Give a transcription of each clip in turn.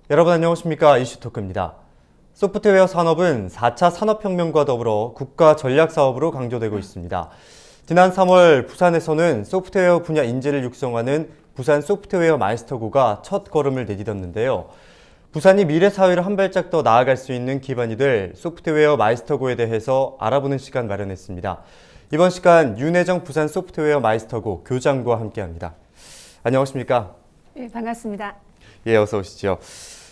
여러분 안녕하십니까? 이슈토크입니다. 소프트웨어 산업은 4차 산업혁명과 더불어 국가 전략사업으로 강조되고 있습니다. 지난 3월 부산에서는 소프트웨어 분야 인재를 육성하는 부산 소프트웨어 마이스터고가 첫 걸음을 내딛었는데요. 부산이 미래 사회로 한 발짝 더 나아갈 수 있는 기반이 될 소프트웨어 마이스터고에 대해서 알아보는 시간 마련했습니다. 이번 시간 윤혜정 부산 소프트웨어 마이스터고 교장과 함께합니다. 안녕하십니까? 네, 반갑습니다. 예, 어서 오시죠.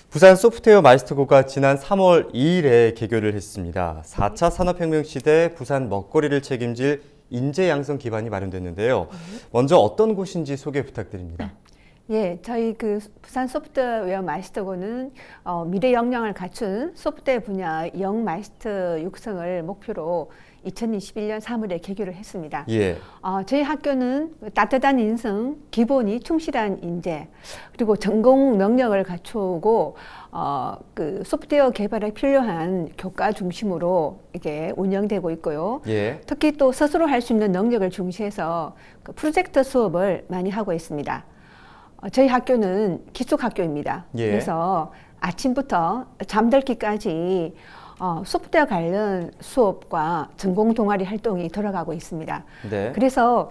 부산 소프트웨어 마이스터고가 지난 3월 2일에 개교를 했습니다. 4차 산업혁명 시대 부산 먹거리를 책임질 인재 양성 기반이 마련됐는데요. 먼저 어떤 곳인지 소개 부탁드립니다. 예, 저희 부산 소프트웨어 마이스터고는 미래 역량을 갖춘 소프트웨어 분야 영 마이스터 육성을 목표로 2021년 3월에 개교를 했습니다. 예. 저희 학교는 따뜻한 인성, 기본이 충실한 인재, 그리고 전공 능력을 갖추고 소프트웨어 개발에 필요한 교과 중심으로 이게 운영되고 있고요. 예. 특히 또 스스로 할 수 있는 능력을 중시해서 프로젝트 수업을 많이 하고 있습니다. 저희 학교는 기숙학교입니다. 예. 그래서 아침부터 잠들기까지 소프트웨어 관련 수업과 전공 동아리 활동이 들어가고 있습니다. 네. 그래서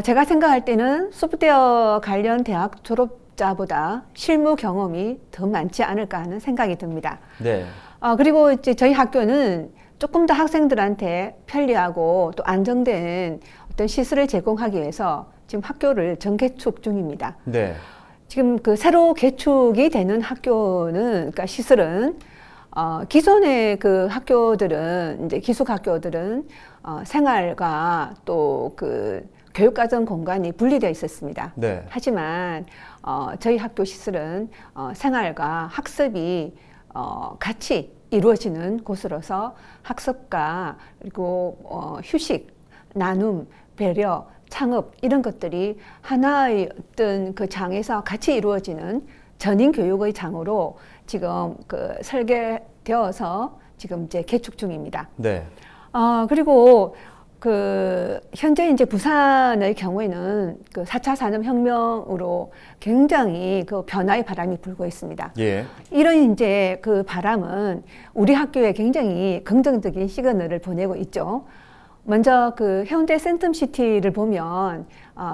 제가 생각할 때는 소프트웨어 관련 대학 졸업자보다 실무 경험이 더 많지 않을까 하는 생각이 듭니다. 네. 그리고 이제 저희 학교는 조금 더 학생들한테 편리하고 또 안정된 어떤 시설을 제공하기 위해서 지금 학교를 정개축 중입니다. 네. 지금 새로 개축이 되는 학교는, 그러니까 시설은 기존의 학교들은, 이제 기숙학교들은 생활과 또 교육과정 공간이 분리되어 있었습니다. 네. 하지만 저희 학교 시설은 생활과 학습이 같이 이루어지는 곳으로서 학습과 그리고 휴식, 나눔, 배려, 창업 이런 것들이 하나의 어떤 장에서 같이 이루어지는 전인 교육의 장으로 지금 설계되어서 지금 이제 개축 중입니다. 네. 그리고 현재 이제 부산의 경우에는 4차 산업혁명으로 굉장히 변화의 바람이 불고 있습니다. 예. 이런 이제 바람은 우리 학교에 굉장히 긍정적인 시그널을 보내고 있죠. 먼저 현대 센텀시티를 보면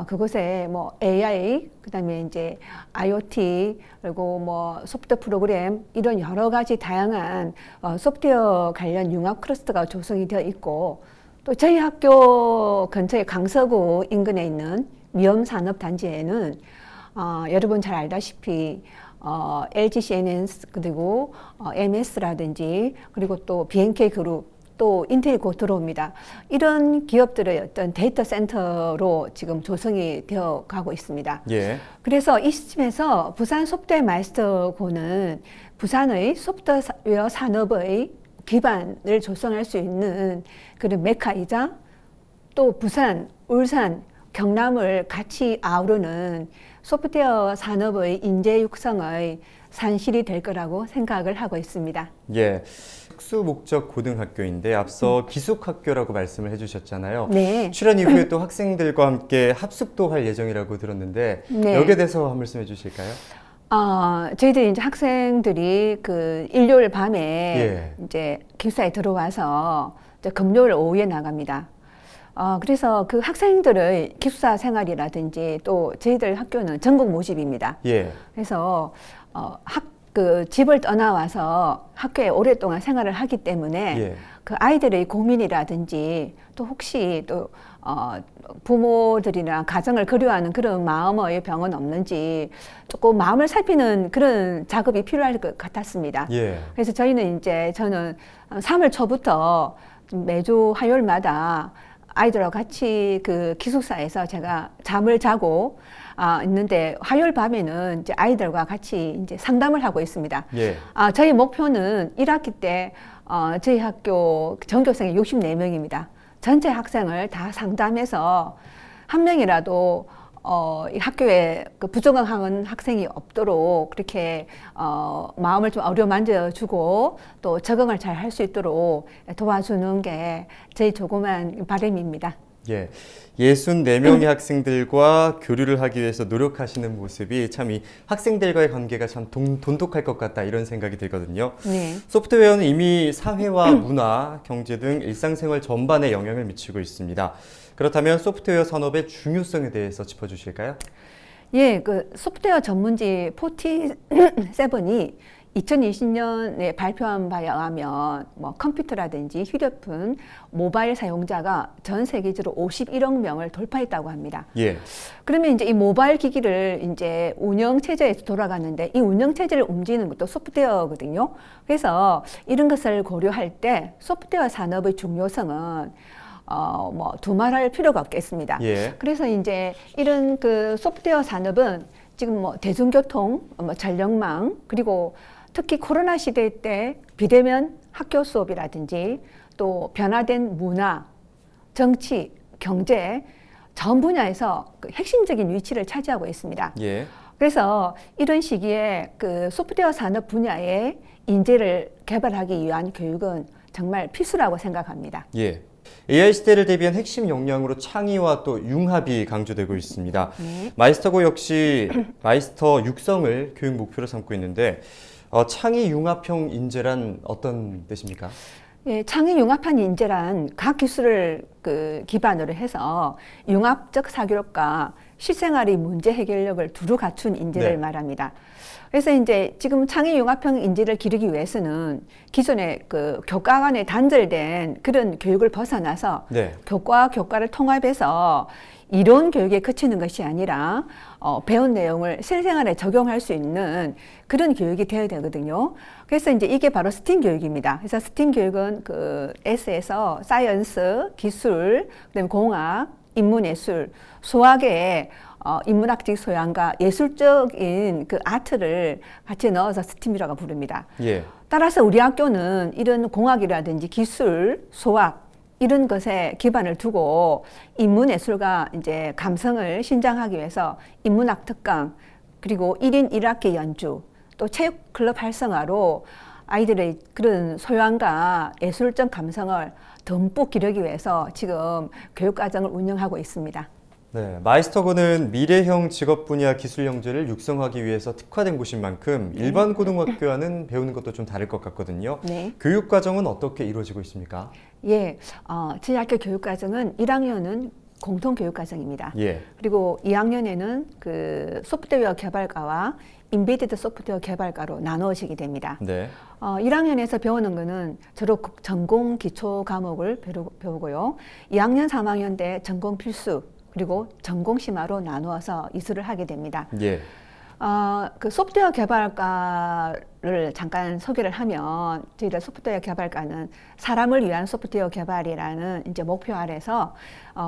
그곳에 뭐 AI, 그다음에 이제 IoT, 그리고 소프트 프로그램 이런 여러 가지 다양한 소프트웨어 관련 융합 클러스터가 조성이 되어 있고, 또 저희 학교 근처에 강서구 인근에 있는 미엄산업단지에는 여러분 잘 알다시피 LG CNS 그리고 MS라든지 그리고 또 BNK 그룹 또 인텔이 곧 들어옵니다. 이런 기업들의 어떤 데이터 센터로 지금 조성이 되어 가고 있습니다. 예. 그래서 이 시점에서 부산 소프트웨어 마이스터고는 부산의 소프트웨어 산업의 기반을 조성할 수 있는 그런 메카이자 또 부산, 울산, 경남을 같이 아우르는 소프트웨어 산업의 인재 육성의 산실이 될 거라고 생각을 하고 있습니다. 예. 특수 목적 고등학교인데 앞서 기숙학교라고 말씀을 해주셨잖아요. 네. 출연 이후에 또 학생들과 함께 합숙도 할 예정이라고 들었는데 네. 여기에 대해서 한 말씀 해주실까요? 저희들이 이제 학생들이 일요일 밤에 예. 이제 기숙사에 들어와서 이제 금요일 오후에 나갑니다. 그래서 학생들의 기숙사 생활이라든지 또 저희들 학교는 전국 모집입니다. 예. 그래서 집을 떠나와서 학교에 오랫동안 생활을 하기 때문에 예. 아이들의 고민이라든지 또 혹시 또 부모들이나 가정을 그리워하는 그런 마음의 병은 없는지 조금 마음을 살피는 그런 작업이 필요할 것 같았습니다. 예. 그래서 저는 3월 초부터 매주 화요일마다 아이들하고 같이 기숙사에서 제가 잠을 자고 있는데 화요일 밤에는 이제 아이들과 같이 이제 상담을 하고 있습니다. 예. 저희 목표는 1학기 때 저희 학교 전교생이 64명입니다. 전체 학생을 다 상담해서 한 명이라도 이 학교에 부적응하는 학생이 없도록 그렇게 마음을 좀 어루만져 주고 또 적응을 잘 할 수 있도록 도와주는 게 저희 조그만 바람입니다. 예, 64명의 학생들과 교류를 하기 위해서 노력하시는 모습이 참 이 학생들과의 관계가 참 돈독할 것 같다 이런 생각이 들거든요. 네. 소프트웨어는 이미 사회와 문화, 경제 등 일상생활 전반에 영향을 미치고 있습니다. 그렇다면 소프트웨어 산업의 중요성에 대해서 짚어주실까요? 예, 그 소프트웨어 전문지 47이 2020년에 발표한 바에 의하면 뭐 컴퓨터라든지 휴대폰, 모바일 사용자가 전 세계적으로 51억 명을 돌파했다고 합니다. 예, 그러면 이제 이 모바일 기기를 이제 운영 체제에서 돌아가는데 이 운영 체제를 움직이는 것도 소프트웨어거든요. 그래서 이런 것을 고려할 때 소프트웨어 산업의 중요성은 뭐 두말할 필요가 없겠습니다. 예, 그래서 이제 이런 그 소프트웨어 산업은 지금 뭐 대중교통, 뭐 전력망, 그리고 특히 코로나 시대 때 비대면 학교 수업이라든지 또 변화된 문화, 정치, 경제 전 분야에서 그 핵심적인 위치를 차지하고 있습니다. 예, 그래서 이런 시기에 그 소프트웨어 산업 분야의 인재를 개발하기 위한 교육은 정말 필수라고 생각합니다. 예. AI 시대를 대비한 핵심 역량으로 창의와 또 융합이 강조되고 있습니다. 네. 마이스터고 역시 마이스터 육성을 교육 목표로 삼고 있는데 창의 융합형 인재란 어떤 뜻입니까? 예, 창의 융합한 인재란 각 기술을 그 기반으로 해서 융합적 사교력과 실생활의 문제 해결력을 두루 갖춘 인재를 네. 말합니다. 그래서 이제 지금 창의 융합형 인재를 기르기 위해서는 기존의 그 교과 간에 단절된 그런 교육을 벗어나서 네. 교과를 통합해서 이론 교육에 그치는 것이 아니라 배운 내용을 실생활에 적용할 수 있는 그런 교육이 되어야 되거든요. 그래서 이제 이게 바로 스팀 교육입니다. 그래서 스팀 교육은 그 S에서 사이언스, 기술, 그다음에 공학, 인문예술, 수학의 인문학적 소양과 예술적인 그 아트를 같이 넣어서 스팀이라고 부릅니다. 예. 따라서 우리 학교는 이런 공학이라든지 기술, 수학 이런 것에 기반을 두고 인문예술과 이제 감성을 신장하기 위해서 인문학 특강 그리고 1인 1학기 연주 또 체육 클럽 활성화로 아이들의 그런 소양과 예술적 감성을 듬뿍 기르기 위해서 지금 교육과정을 운영하고 있습니다. 네, 마이스터고는 미래형 직업 분야 기술 형제를 육성하기 위해서 특화된 곳인 만큼 일반 고등학교와는 배우는 것도 좀 다를 것 같거든요. 네. 교육 과정은 어떻게 이루어지고 있습니까? 예, 저희 학교 교육과정은 1학년은 공통교육과정입니다. 예, 그리고 2학년에는 그 소프트웨어 개발과와 인베디드 소프트웨어 개발과로 나누어지게 됩니다. 네, 1학년에서 배우는 거는 주로 전공 기초 과목을 배우고요. 2학년, 3학년 때 전공 필수 그리고 전공 심화로 나누어서 이수를 하게 됩니다. 예, 그 소프트웨어 개발과를 잠깐 소개를 하면 저희들 소프트웨어 개발과는 사람을 위한 소프트웨어 개발이라는 이제 목표 아래서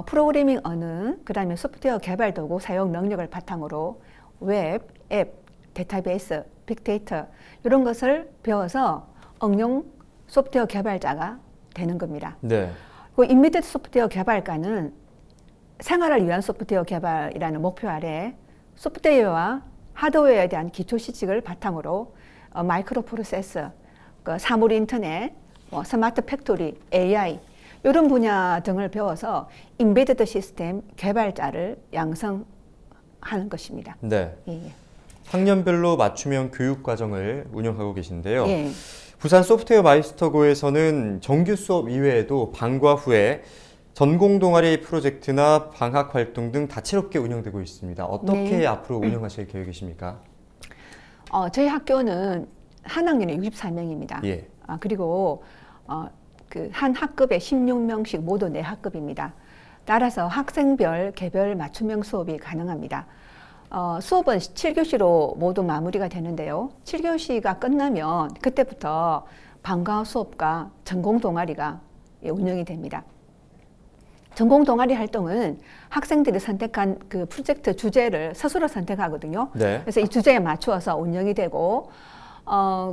프로그래밍 언어, 그다음에 소프트웨어 개발 도구 사용 능력을 바탕으로 웹, 앱, 데이터베이스, 빅데이터 이런 것을 배워서 응용 소프트웨어 개발자가 되는 겁니다. 네, 그 인미디어트 소프트웨어 개발과는 생활을 위한 소프트웨어 개발이라는 목표 아래 소프트웨어와 하드웨어에 대한 기초 지식을 바탕으로 마이크로 프로세서, 그 사물 인터넷, 스마트 팩토리, AI 이런 분야 등을 배워서 인베디드 시스템 개발자를 양성하는 것입니다. 네. 예, 예. 학년별로 맞춤형 교육 과정을 운영하고 계신데요. 예. 부산 소프트웨어 마이스터고에서는 정규 수업 이외에도 방과 후에 전공 동아리 프로젝트나 방학 활동 등 다채롭게 운영되고 있습니다. 어떻게 네. 앞으로 운영하실 계획이십니까? 저희 학교는 한 학년에 64명입니다. 예. 그리고 그 한 학급에 16명씩 모두 4학급입니다. 따라서 학생별 개별 맞춤형 수업이 가능합니다. 수업은 7교시로 모두 마무리가 되는데요. 7교시가 끝나면 그때부터 방과 수업과 전공 동아리가 운영이 됩니다. 전공 동아리 활동은 학생들이 선택한 그 프로젝트 주제를 스스로 선택하거든요. 네. 그래서 이 주제에 맞추어서 운영이 되고,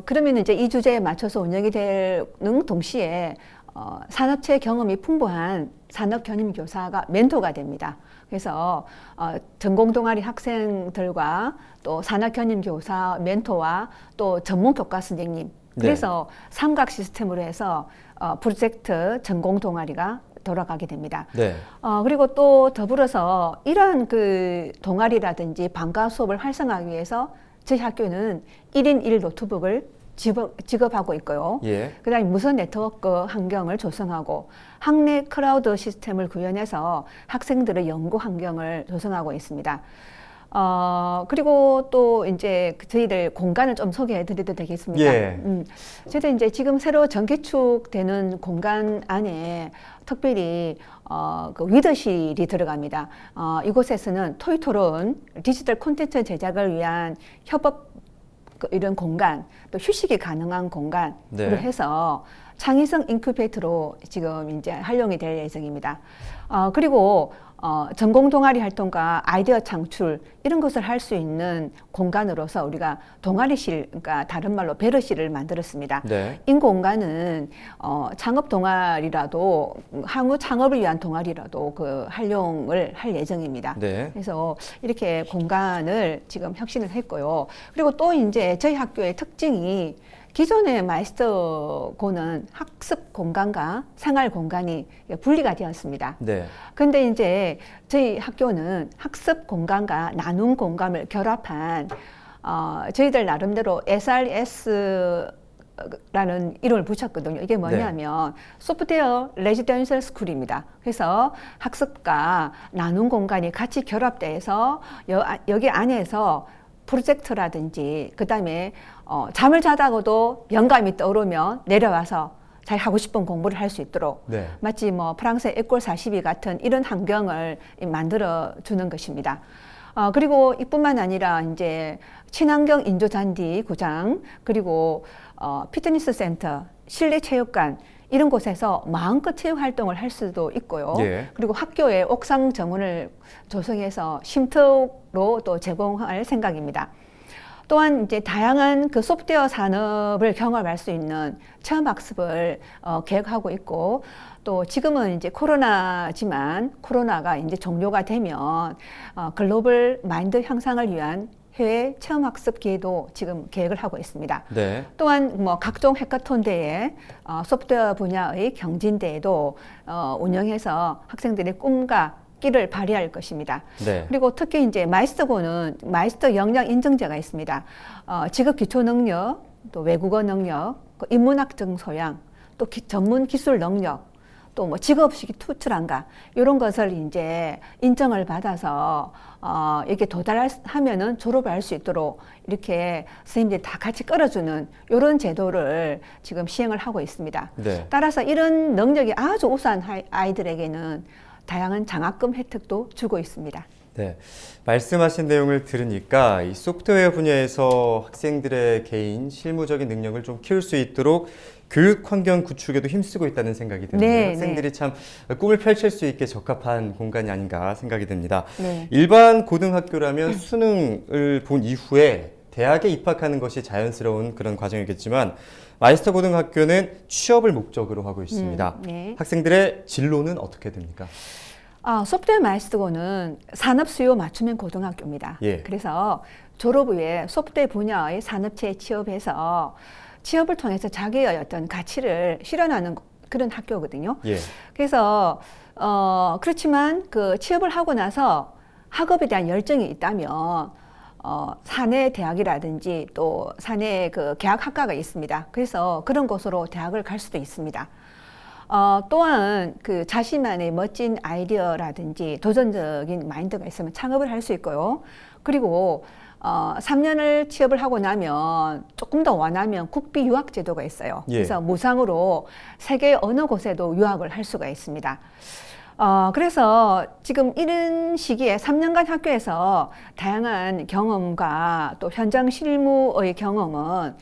그러면 이제 이 주제에 맞춰서 운영이 되는 동시에 산업체 경험이 풍부한 산업 견인 교사가 멘토가 됩니다. 그래서 전공 동아리 학생들과 또 산업 견인 교사 멘토와 또 전문 교과 선생님. 그래서 삼각 시스템으로 해서 프로젝트 전공 동아리가 돌아가게 됩니다. 네. 그리고 또 더불어서 이러한 그 동아리라든지 방과 수업을 활성화하기 위해서 저희 학교는 1인 1 노트북을 지급하고 있고요. 예. 그다음에 무선 네트워크 환경을 조성하고 학내 클라우드 시스템을 구현해서 학생들의 연구 환경을 조성하고 있습니다. 그리고 또 이제 저희들 공간을 좀 소개해 드려도 되겠습니까? 예. 저희들 이제 지금 새로 전개축되는 공간 안에 특별히 그 위드실이 들어갑니다. 이곳에서는 토이토론 디지털 콘텐츠 제작을 위한 협업 이런 공간, 또 휴식이 가능한 공간으로 네. 해서 창의성 인큐베이터로 지금 이제 활용이 될 예정입니다. 그리고 전공 동아리 활동과 아이디어 창출 이런 것을 할 수 있는 공간으로서 우리가 동아리실, 그러니까 다른 말로 베르실을 만들었습니다. 네. 이 공간은 창업 동아리라도 향후 창업을 위한 동아리라도 그 활용을 할 예정입니다. 네. 그래서 이렇게 공간을 지금 혁신을 했고요. 그리고 또 이제 저희 학교의 특징이 기존의 마이스터고는 학습 공간과 생활 공간이 분리가 되었습니다. 네. 근데 이제 저희 학교는 학습 공간과 나눔 공간을 결합한 저희들 나름대로 SRS라는 이름을 붙였거든요. 이게 뭐냐면 소프트웨어 레지던셜 스쿨입니다. 그래서 학습과 나눔 공간이 같이 결합돼서 여기 안에서 프로젝트라든지 그다음에 잠을 자다가도 영감이 떠오르면 내려와서 자기 하고 싶은 공부를 할 수 있도록 네. 마치 뭐 프랑스의 에꼴 42 같은 이런 환경을 만들어 주는 것입니다. 그리고 이뿐만 아니라 이제 친환경 인조 잔디 구장 그리고 피트니스 센터, 실내 체육관 이런 곳에서 마음껏 체육 활동을 할 수도 있고요. 예. 그리고 학교에 옥상 정원을 조성해서 쉼터로 또 제공할 생각입니다. 또한 이제 다양한 그 소프트웨어 산업을 경험할 수 있는 체험 학습을 계획하고 있고 또 지금은 이제 코로나지만 코로나가 이제 종료가 되면 글로벌 마인드 향상을 위한 해외 체험 학습 기회도 지금 계획을 하고 있습니다. 네. 또한 뭐 각종 해커톤 대회, 소프트웨어 분야의 경진 대회도 운영해서 학생들의 꿈과 끼를 발휘할 것입니다. 네. 그리고 특히 이제 마이스터고는 마이스터 역량 인증제가 있습니다. 직업 기초 능력, 또 외국어 능력, 인문학적 소양, 또 전문 기술 능력, 또 뭐 직업식 투출한가 이런 것을 이제 인정을 받아서 이렇게 도달하면은 졸업을 할 수 있도록 이렇게 선생님들이 다 같이 끌어주는 이런 제도를 지금 시행을 하고 있습니다. 네. 따라서 이런 능력이 아주 우수한 아이들에게는 다양한 장학금 혜택도 주고 있습니다. 네. 말씀하신 내용을 들으니까 이 소프트웨어 분야에서 학생들의 개인 실무적인 능력을 좀 키울 수 있도록 교육 환경 구축에도 힘쓰고 있다는 생각이 드는데 네, 학생들이 참 꿈을 펼칠 수 있게 적합한 공간이 아닌가 생각이 듭니다. 네. 일반 고등학교라면 수능을 본 이후에 대학에 입학하는 것이 자연스러운 그런 과정이겠지만 마이스터 고등학교는 취업을 목적으로 하고 있습니다. 네. 학생들의 진로는 어떻게 됩니까? 소프트웨어 마이스터고는 산업 수요 맞춤형 고등학교입니다. 예. 그래서 졸업 후에 소프트웨어 분야의 산업체에 취업해서 취업을 통해서 자기의 어떤 가치를 실현하는 그런 학교거든요. 예. 그래서 그렇지만 그 취업을 하고 나서 학업에 대한 열정이 있다면 사내 대학이라든지 또 사내 그 계약학과가 있습니다. 그래서 그런 곳으로 대학을 갈 수도 있습니다. 또한 그 자신만의 멋진 아이디어라든지 도전적인 마인드가 있으면 창업을 할 수 있고요. 그리고 3년을 취업을 하고 나면 조금 더 원하면 국비 유학 제도가 있어요. 예. 그래서 무상으로 세계 어느 곳에도 유학을 할 수가 있습니다. 그래서 지금 이런 시기에 3년간 학교에서 다양한 경험과 또 현장 실무의 경험은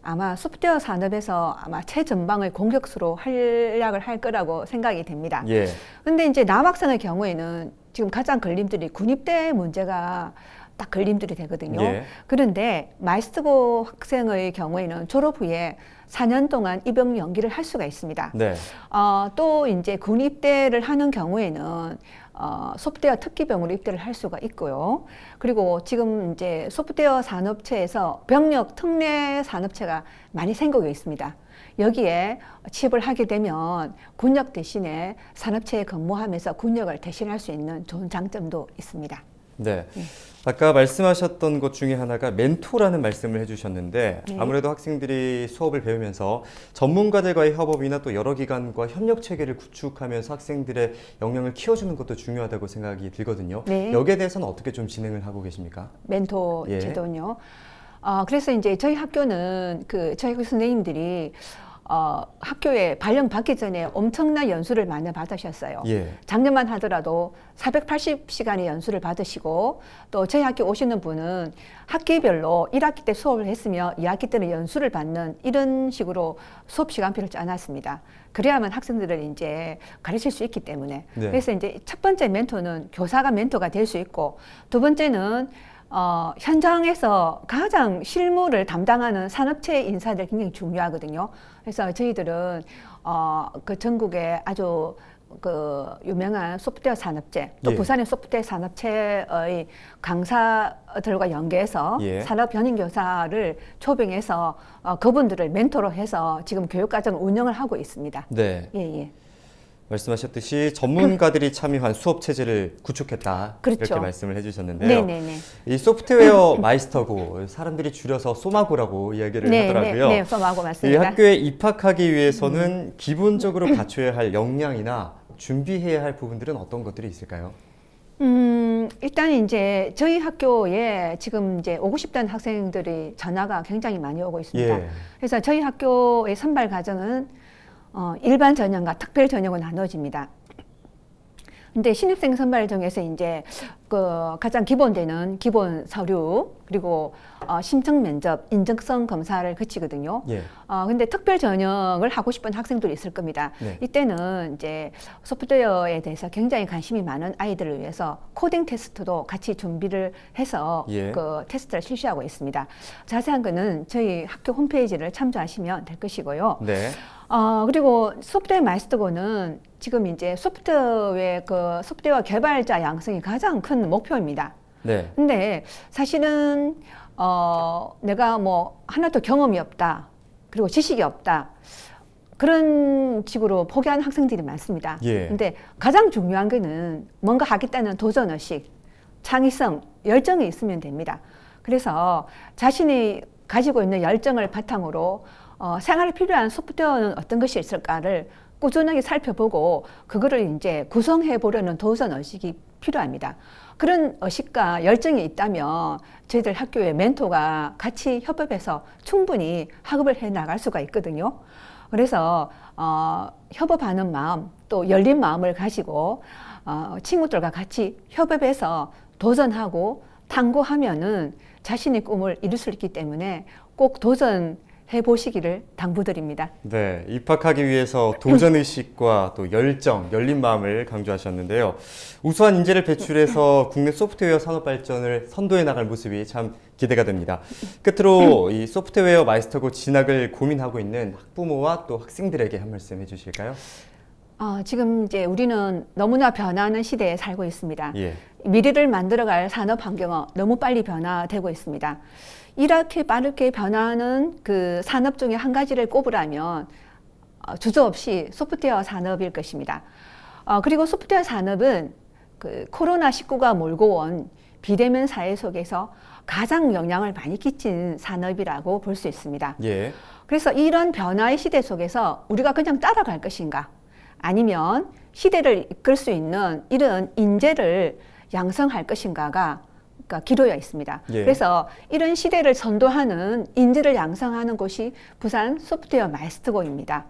아마 소프트웨어 산업에서 아마 최전방의 공격수로 활약을 할 거라고 생각이 됩니다. 예. 근데 이제 남학생의 경우에는 지금 가장 걸림돌이 군입대 문제가 딱 걸림돌이 되거든요. 예. 그런데 마이스터고 학생의 경우에는 졸업 후에 4년 동안 입영 연기를 할 수가 있습니다. 네. 또 이제 군입대를 하는 경우에는 소프트웨어 특기병으로 입대를 할 수가 있고요. 그리고 지금 이제 소프트웨어 산업체에서 병력 특례 산업체가 많이 생기고 있습니다. 여기에 취업을 하게 되면 군역 대신에 산업체에 근무하면서 군역을 대신할 수 있는 좋은 장점도 있습니다. 네. 아까 말씀하셨던 것 중에 하나가 멘토라는 말씀을 해주셨는데 네. 아무래도 학생들이 수업을 배우면서 전문가들과의 협업이나 또 여러 기관과 협력 체계를 구축하면서 학생들의 역량을 키워주는 것도 중요하다고 생각이 들거든요. 네. 여기에 대해서는 어떻게 좀 진행을 하고 계십니까? 멘토 예. 제도는요. 그래서 이제 저희 학교는 저희 학교 선생님들이 학교에 발령 받기 전에 엄청난 연수를 많이 받으셨어요. 예. 작년만 하더라도 480시간의 연수를 받으시고 또 저희 학교 오시는 분은 학기별로 1학기 때 수업을 했으며 2학기 때는 연수를 받는 이런 식으로 수업 시간표를 짜놨습니다. 그래야만 학생들을 이제 가르칠 수 있기 때문에. 네. 그래서 이제 첫 번째 멘토는 교사가 멘토가 될 수 있고 두 번째는 현장에서 가장 실무를 담당하는 산업체 인사들이 굉장히 중요하거든요. 그래서 저희들은 그 전국에 아주 그 유명한 소프트웨어 산업체, 또 예. 부산의 소프트웨어 산업체의 강사들과 연계해서 예. 산업 현임 교사를 초빙해서 그분들을 멘토로 해서 지금 교육과정을 운영을 하고 있습니다. 네. 예, 예. 말씀하셨듯이 전문가들이 참여한 수업 체제를 구축했다. 그렇죠. 이렇게 말씀을 해주셨는데요. 네네네. 이 소프트웨어 마이스터고 사람들이 줄여서 소마고라고 이야기를 하더라고요. 네, 소마고 이 맞습니다. 학교에 입학하기 위해서는 기본적으로 갖춰야 할 역량이나 준비해야 할 부분들은 어떤 것들이 있을까요? 일단 이제 저희 학교에 지금 이제 오고 싶다는 학생들이 전화가 굉장히 많이 오고 있습니다. 예. 그래서 저희 학교의 선발 과정은 일반 전형과 특별 전형으로 나눠집니다. 근데 신입생 선발을 통해서 이제 그 가장 기본되는 기본 서류 그리고 심층 면접, 인적성 검사를 거치거든요. 예. 근데 특별 전형을 하고 싶은 학생들이 있을 겁니다. 네. 이때는 이제 소프트웨어에 대해서 굉장히 관심이 많은 아이들을 위해서 코딩 테스트도 같이 준비를 해서 예. 그 테스트를 실시하고 있습니다. 자세한 거는 저희 학교 홈페이지를 참조하시면 될 것이고요. 네. 그리고 소프트웨어 마스터고는 지금 이제 소프트웨어 개발자 양성이 가장 큰 목표입니다. 네. 근데 사실은 내가 뭐 하나도 경험이 없다. 그리고 지식이 없다. 그런 식으로 포기하는 학생들이 많습니다. 예. 근데 가장 중요한 거는 뭔가 하겠다는 도전의식, 창의성, 열정이 있으면 됩니다. 그래서 자신이 가지고 있는 열정을 바탕으로 생활에 필요한 소프트웨어는 어떤 것이 있을까를 꾸준하게 살펴보고 그거를 이제 구성해 보려는 도전 의식이 필요합니다. 그런 의식과 열정이 있다면 저희들 학교에 멘토가 같이 협업해서 충분히 학업을 해 나갈 수가 있거든요. 그래서 협업하는 마음 또 열린 마음을 가지고 친구들과 같이 협업해서 도전하고 탐구하면은 자신의 꿈을 이룰 수 있기 때문에 꼭 도전해 보시기를 당부드립니다. 네, 입학하기 위해서 도전의식과 또 열정, 열린 마음을 강조하셨는데요. 우수한 인재를 배출해서 국내 소프트웨어 산업 발전을 선도해 나갈 모습이 참 기대가 됩니다. 끝으로 이 소프트웨어 마이스터고 진학을 고민하고 있는 학부모와 또 학생들에게 한 말씀 해주실까요? 지금 이제 우리는 너무나 변하는 시대에 살고 있습니다. 예. 미래를 만들어갈 산업 환경은 너무 빨리 변화되고 있습니다. 이렇게 빠르게 변하는 그 산업 중에 한 가지를 꼽으라면 주저없이 소프트웨어 산업일 것입니다. 그리고 소프트웨어 산업은 그 코로나19가 몰고 온 비대면 사회 속에서 가장 영향을 많이 끼친 산업이라고 볼 수 있습니다. 예. 그래서 이런 변화의 시대 속에서 우리가 그냥 따라갈 것인가? 아니면 시대를 이끌 수 있는 이런 인재를 양성할 것인가가 그러니까 기로에 있습니다. 예. 그래서 이런 시대를 선도하는 인재를 양성하는 곳이 부산 소프트웨어 마이스터고입니다.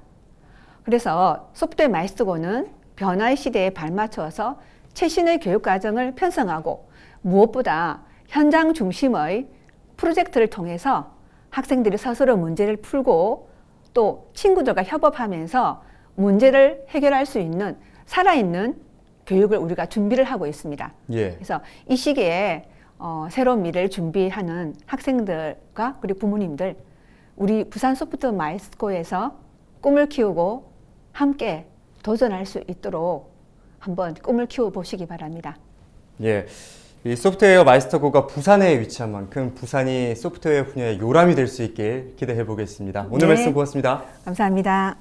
그래서 소프트웨어 마이스터고는 변화의 시대에 발맞춰서 최신의 교육 과정을 편성하고 무엇보다 현장 중심의 프로젝트를 통해서 학생들이 스스로 문제를 풀고 또 친구들과 협업하면서 문제를 해결할 수 있는 살아있는 교육을 우리가 준비를 하고 있습니다. 예. 그래서 이 시기에 새로운 미래를 준비하는 학생들과 그리고 부모님들, 우리 부산 소프트 마이스터고에서 꿈을 키우고 함께 도전할 수 있도록 한번 꿈을 키워보시기 바랍니다. 예. 이 소프트웨어 마이스터고가 부산에 위치한 만큼 부산이 소프트웨어 분야의 요람이 될 수 있길 기대해 보겠습니다. 오늘 네. 말씀 고맙습니다. 감사합니다.